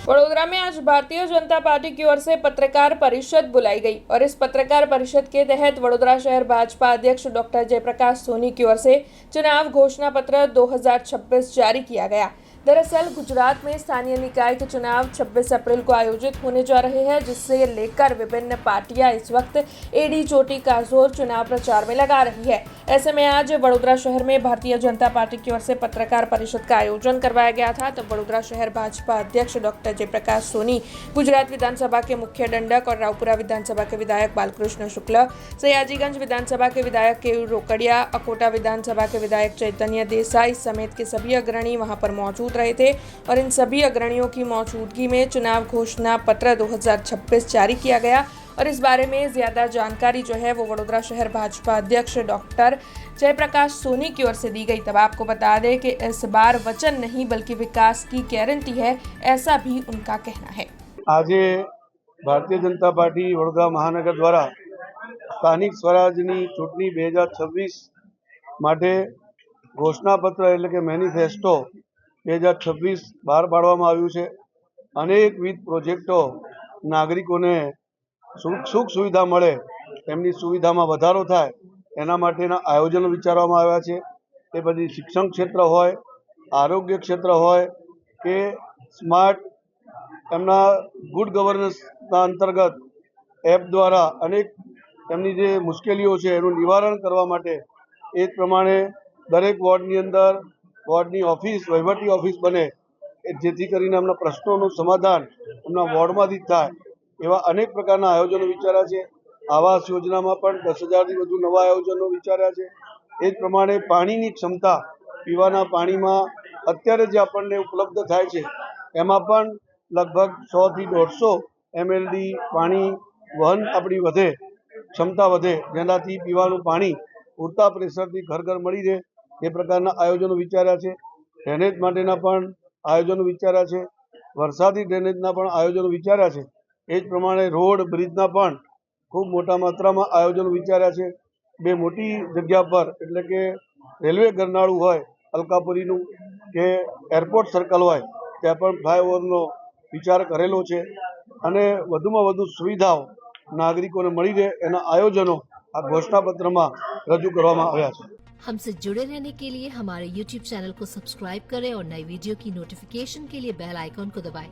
वडोदरा में आज भारतीय जनता पार्टी की ओर से पत्रकार परिषद बुलाई गई और इस पत्रकार परिषद के तहत वडोदरा शहर भाजपा अध्यक्ष डॉक्टर जयप्रकाश सोनी की ओर से चुनाव घोषणा पत्र 2026 जारी किया गया। दरअसल गुजरात में स्थानीय निकाय के चुनाव 26 अप्रैल को आयोजित होने जा रहे हैं, जिससे लेकर विभिन्न पार्टियां इस वक्त एडी चोटी का जोर चुनाव प्रचार में लगा रही है। ऐसे में आज वडोदरा शहर में भारतीय जनता पार्टी की ओर से पत्रकार परिषद का आयोजन करवाया गया था। तब वडोदरा शहर भाजपा अध्यक्ष डॉक्टर जयप्रकाश सोनी, गुजरात विधानसभा के मुख्य दंडक और रावपुरा विधानसभा के विधायक बालकृष्ण शुक्ल, सयाजीगंज विधानसभा के विधायक केयूर रोकड़िया, अकोटा विधानसभा के विधायक चैतन्य देसाई समेत के सभी अग्रणी वहां पर मौजूद रहे थे और इन सभी अग्रणियों की मौजूदगी में चुनाव घोषणा पत्र 2026 जारी किया गया। और इस बारे में ज्यादा जानकारी जो है वो वडोदरा शहर भाजपा अध्यक्ष डॉक्टर जयप्रकाश सोनी की ओर से दी गई। तब आपको बता दें कि इस बार वचन नहीं बल्कि विकास की गारंटी है, ऐसा भी उनका कहना है। आज भारतीय जनता पार्टी वडोदरा महानगर द्वारा स्थानिक स्वराजनी चूंटणी 2026 માટે ઘોષણાપત્ર એટલે કે મેનિફેસ્ટો 2026 બહાર પાડવામાં આવ્યું છે। અનેકવિધ પ્રોજેક્ટો નાગરિકોને સુખ સુવિધા મળે, એમની સુવિધામાં વધારો થાય એના માટેના આયોજનો વિચારવામાં આવ્યા છે। એ બધી શિક્ષણ ક્ષેત્ર હોય, આરોગ્ય ક્ષેત્ર હોય કે સ્માર્ટ એમના ગુડ ગવર્નન્સના અંતર્ગત એપ દ્વારા અનેક એમની જે મુશ્કેલીઓ છે એનું નિવારણ કરવા માટે એ જ પ્રમાણે દરેક વોર્ડની અંદર વોર્ડની ઓફિસ વહીવટી ઓફિસ બને જેથી કરીને એમના પ્રશ્નોનું સમાધાન એમના વોર્ડમાંથી જ થાય એવા અનેક પ્રકારના આયોજનો વિચાર્યા છે। આવાસ યોજનામાં પણ 10,000થી વધુ નવા આયોજનો વિચાર્યા છે। એ જ પ્રમાણે પાણીની ક્ષમતા પીવાના પાણીમાં અત્યારે જે આપણને ઉપલબ્ધ થાય છે એમાં પણ લગભગ 100થી 150 MLD પાણી વહન આપણી વધે, ક્ષમતા વધે, જેનાથી પીવાનું પાણી પૂરતા પ્રેશરથી ઘર ઘર મળી રહે એ પ્રકારના આયોજનો વિચાર્યા છે। ડ્રેનેજ માટેના પણ આયોજનો વિચાર્યા છે, વરસાદી ડ્રેનેજના પણ આયોજનો વિચાર્યા છે। એ જ પ્રમાણે રોડ બ્રિજના પણ ખૂબ મોટા માત્રામાં આયોજનો વિચાર્યા છે। બે મોટી જગ્યા પર એટલે કે રેલવે ગરનાળું હોય અલકાપુરીનું કે એરપોર્ટ સર્કલ હોય ત્યાં પણ ફ્લાયઓવરનો વિચાર કરેલો છે અને વધુમાં વધુ સુવિધાઓ નાગરિકોને મળી રહે એના આયોજનો આ ઘોષણાપત્રમાં રજૂ કરવામાં આવ્યા છે। हमसे जुड़े रहने के लिए हमारे YouTube चैनल को सब्सक्राइब करें और नई वीडियो की नोटिफिकेशन के लिए बेल आइकॉन को दबाएं।